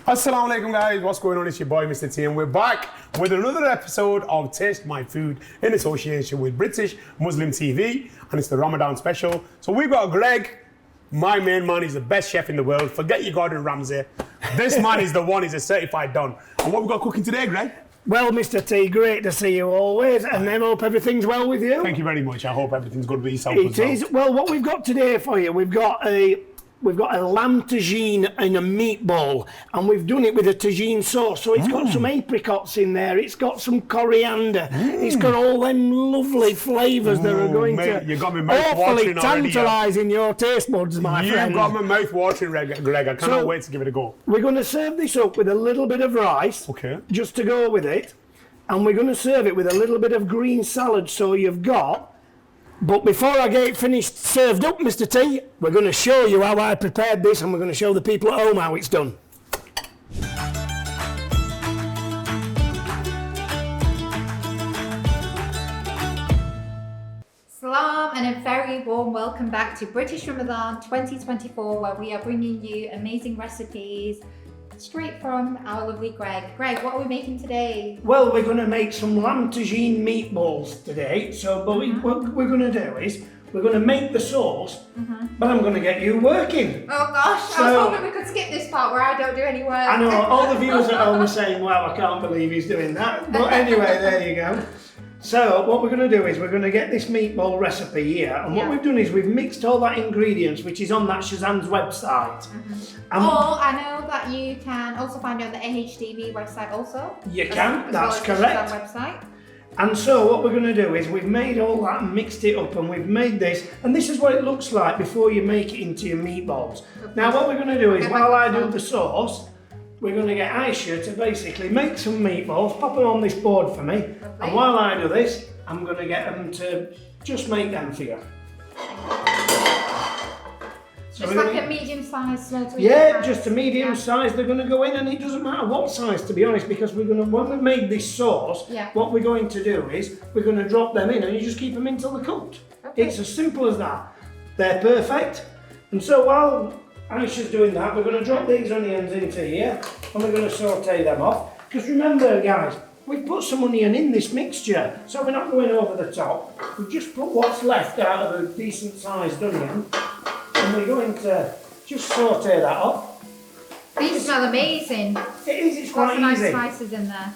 Assalamu alaikum guys, what's going on? It's your boy Mr. T and we're back with another episode of Taste My Food in association with British Muslim TV, and it's the Ramadan special. So we've got Greg, my main man. He's the best chef in the world. Forget your Gordon Ramsay. This man is the one, he's a certified don. And what we got cooking today, Greg? Well, Mr. T, great to see you always, and then hope everything's well with you. Thank you very much. I hope everything's good with yourself as well. It is. Well, what we've got today for you, we've got a lamb tagine and a meatball, and we've done it with a tagine sauce. So it's got some apricots in there, it's got some coriander, it's got all them lovely flavours that are going to you got my mouth watering tantalising your taste buds, my friend. You've got my mouth watering, Greg. I cannot wait to give it a go. We're going to serve this up with a little bit of rice, just to go with it, and we're going to serve it with a little bit of green salad, so you've got. But before I get it finished served up, Mr. T, we're going to show you how I prepared this, and we're going to show the people at home how it's done. Salam and a very warm welcome back to British Ramadan 2024, where we are bringing you amazing recipes straight from our lovely Greg. Greg, what are we making today? Well, we're going to make some lamb tagine meatballs today. So what we're going to do is we're going to make the sauce, but I'm going to get you working. Oh gosh, I was hoping we could skip this part where I don't do any work. I know, all the viewers at home are saying, wow, I can't believe he's doing that. But anyway, there you go. So what we're going to do is we're going to get this meatball recipe here, and what we've done is we've mixed all that ingredients, which is on that Shazan's website. I know that you can also find it on the AHDB website also. You can, that's correct. correct. Website. And so what we're going to do is we've made all that and mixed it up, and we've made this, and this is what it looks like before you make it into your meatballs. Now what we're going to do is while I do the sauce, we're going to get Aisha to basically make some meatballs, pop them on this board for me, and while I do this, I'm going to get them to just make them for you. Just like a medium-sized, small to medium size. Just a medium size. They're going to go in, and it doesn't matter what size, to be honest, because we're going to, when we made this sauce, what we're going to do is we're going to drop them in, and you just keep them until they're cooked. It's as simple as that. They're perfect. And so while Aisha's doing that, we're going to drop these onions into here, and we're going to saute them off. Because remember, guys, we've put some onion in this mixture, so we're not going over the top. We've just put what's left out of a decent-sized onion, and we're going to just saute that off. These smell amazing. It is, it's quite easy. Lots of nice spices in there.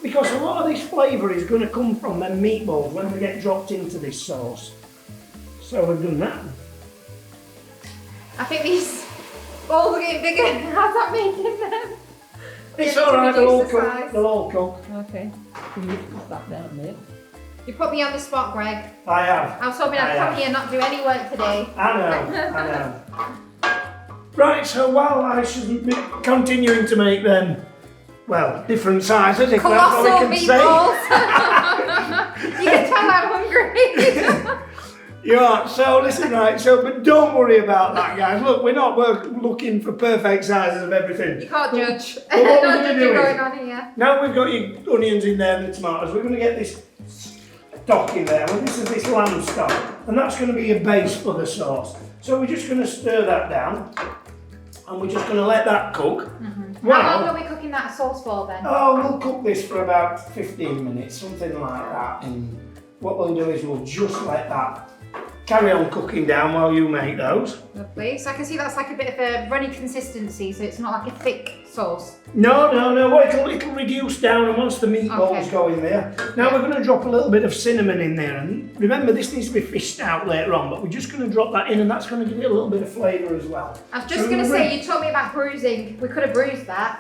Because a lot of this flavour is going to come from them meatballs when they get dropped into this sauce. So we've done that. I think these balls are getting bigger. How's that making them? It's alright, they'll all cook. They'll all cook. Okay. You need to put that down there. You put me on the spot, Greg. I have. I was hoping I'd come here and not do any work today. I know. Right, so while I shouldn't be continuing to make them, well, different sizes, if that's what we can say. You can tell I'm hungry. Yeah, so listen, right, but don't worry about that, guys. Look, we're not looking for perfect sizes of everything. You can't judge. But what we're going to do going on here. Now we've got your onions in there and the tomatoes, we're going to get this stock in there. Well, this is this lamb stock, and that's going to be a base for the sauce. So we're just going to stir that down, and we're just going to let that cook. How long are we cooking that sauce for then? Oh, we'll cook this for about 15 minutes, something like that. And what we'll do is we'll just let that carry on cooking down while you make those. Lovely. So I can see that's like a bit of a runny consistency, so it's not like a thick sauce. No. Well, it'll reduce down, and once the meatballs go in there. Now we're going to drop a little bit of cinnamon in there, and remember this needs to be fished out later on, but we're just going to drop that in, and that's going to give it a little bit of flavour as well. I was just going to say, you told me about bruising. We could have bruised that.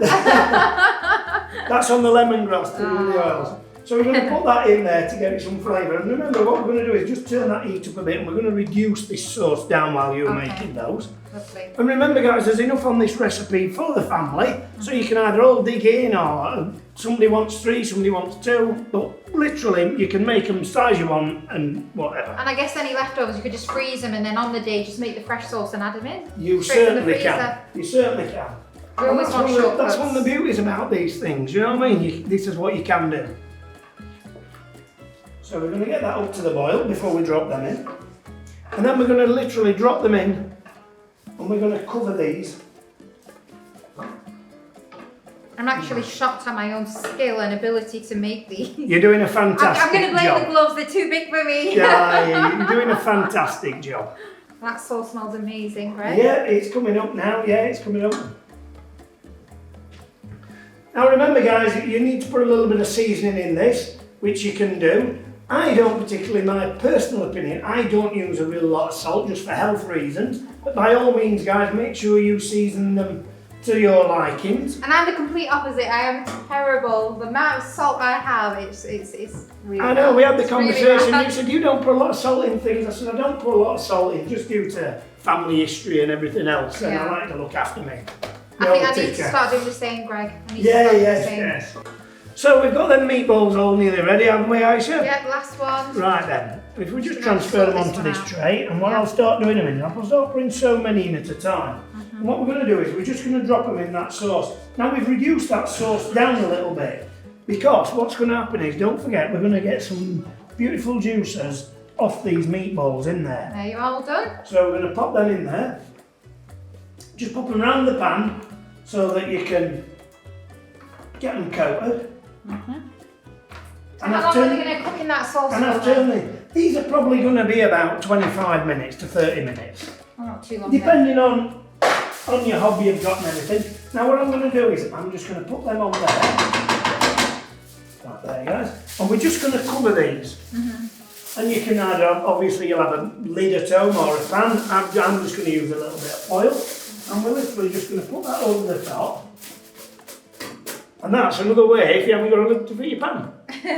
That's on the lemongrass to do the oils. So we're going to put that in there to get it some flavour. And remember, what we're going to do is just turn that heat up a bit, and we're going to reduce this sauce down while you're making those. Lovely. And remember, guys, there's enough on this recipe for the family, so you can either all dig in, or somebody wants 3, somebody wants 2, but literally you can make them size you want and whatever. And I guess any leftovers, you could just freeze them, and then on the day just make the fresh sauce and add them in. You certainly can. You certainly can. That's one of the beauties about these things, you know what I mean? This is what you can do. So we're going to get that up to the boil before we drop them in. And then we're going to literally drop them in, and we're going to cover these I'm actually shocked at my own skill and ability to make these. You're doing a fantastic I'm going to blame job. the gloves, they're too big for me. Yeah, you're doing a fantastic job. That sauce smells amazing, Greg. Yeah, it's coming up now. Yeah, it's coming up. Now remember guys, you need to put a little bit of seasoning in this, which you can do. I don't particularly, my personal opinion, I don't use a real lot of salt just for health reasons. But by all means guys, make sure you season them to your likings. And I'm the complete opposite. I am terrible. The amount of salt I have, it's really I know, we had the it's really conversation, bad. you said you don't put a lot of salt in things. I said I don't put a lot of salt in just due to family history and everything else, and I like to look after me. I think I need to start doing the same, Greg. I need to Yeah, start doing the yes, same. yes. So we've got them meatballs all nearly ready, haven't we, Aisha? Yeah, last one. Right then, if we just Just transfer them sort onto this this one out. tray, and what Yeah. I'll start doing them in, I'll start putting so many in at a time. And what we're going to do is we're just going to drop them in that sauce. Now we've reduced that sauce down a little bit, because what's going to happen is, don't forget, we're going to get some beautiful juices off these meatballs in there. There you are, all done. So we're going to pop them in there. Just pop them around the pan so that you can get them coated. And how long are they going to cook in that sauce? And I've turned them. These are probably going to be about 25 minutes to 30 minutes. Oh, not too long. Depending on your hobby you've got and everything. Now what I'm going to do is I'm just going to put them on there. Right there, guys. And we're just going to cover these. And you can either, obviously you'll have a lid at home or a pan. I'm just going to use a little bit of foil. And we're literally just going to put that over the top. And that's another way if you haven't got a lid to fit your pan.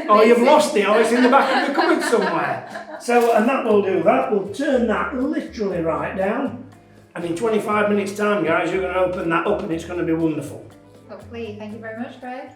Or you've lost it, or it's in the back of the cupboard somewhere. So, and that will do that. We'll turn that literally right down. And in 25 minutes time, guys, you're going to open that up and it's going to be wonderful. Lovely. Thank you very much, Greg.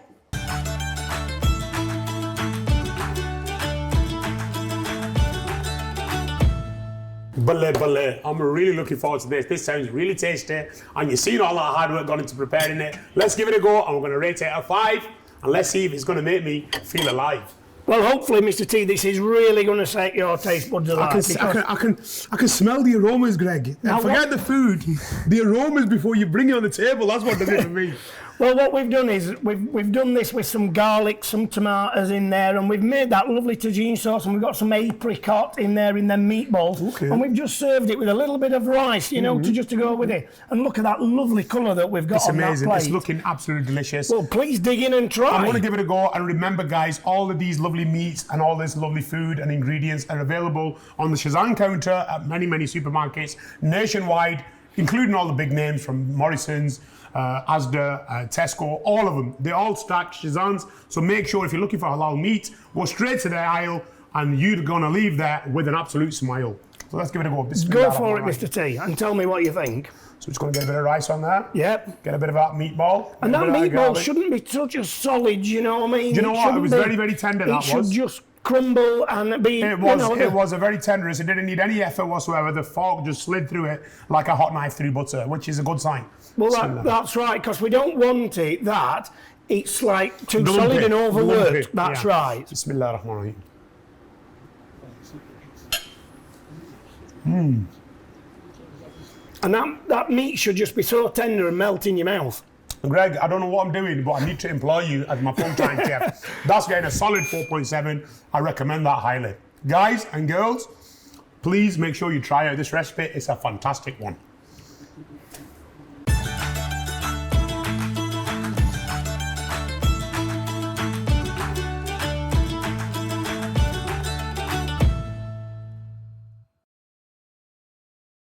Bale. I'm really looking forward to this. This sounds really tasty, and you've seen all that hard work gone into preparing it. Let's give it a go, and we're going to rate it a 5, and let's see if it's going to make me feel alive. Well, hopefully, Mr. T, this is really going to set your taste buds alive. I can smell the aromas, Greg. Now forget the food. The aromas before you bring it on the table. That's what does it for me. Well, what we've done is we've done this with some garlic, some tomatoes in there, and we've made that lovely tagine sauce, and we've got some apricot in there in them meatballs, Okay. and we've just served it with a little bit of rice, you know, to go with it. And look at that lovely colour that we've got It's on amazing. that It's plate. looking absolutely delicious. Well, please dig in and try. I'm going to give it a go, and remember, guys, all of these lovely meats and all this lovely food and ingredients are available on the Shazan counter at many supermarkets nationwide, including all the big names from Morrison's, Asda, Tesco, all of them. They all stack Shazans. So make sure if you're looking for halal meat, go straight to the aisle, and you're going to leave there with an absolute smile. So let's give it a go. Go for it, Mr. T, and tell me what you think. So just going to get a bit of rice on there. Yep. Get a bit of that meatball. And that a bit of meatball garlic. shouldn't be such a solid, you know what I mean? Do you know what? It was shouldn't be- very tender, It that should was. just crumble and be, It was, you know, it was a very tender. It didn't need any effort whatsoever. The fork just slid through it like a hot knife through butter, which is a good sign. Well, that's right, because we don't want it that it's like too Lumpy, solid and overworked. lumpy, That's yeah. right. Bismillah ar-Rahman And that meat should just be so tender and melt in your mouth. Greg, I don't know what I'm doing, but I need to employ you as my full-time chef. That's getting a solid 4.7. I recommend that highly. Guys and girls, please make sure you try out this recipe. It's a fantastic one.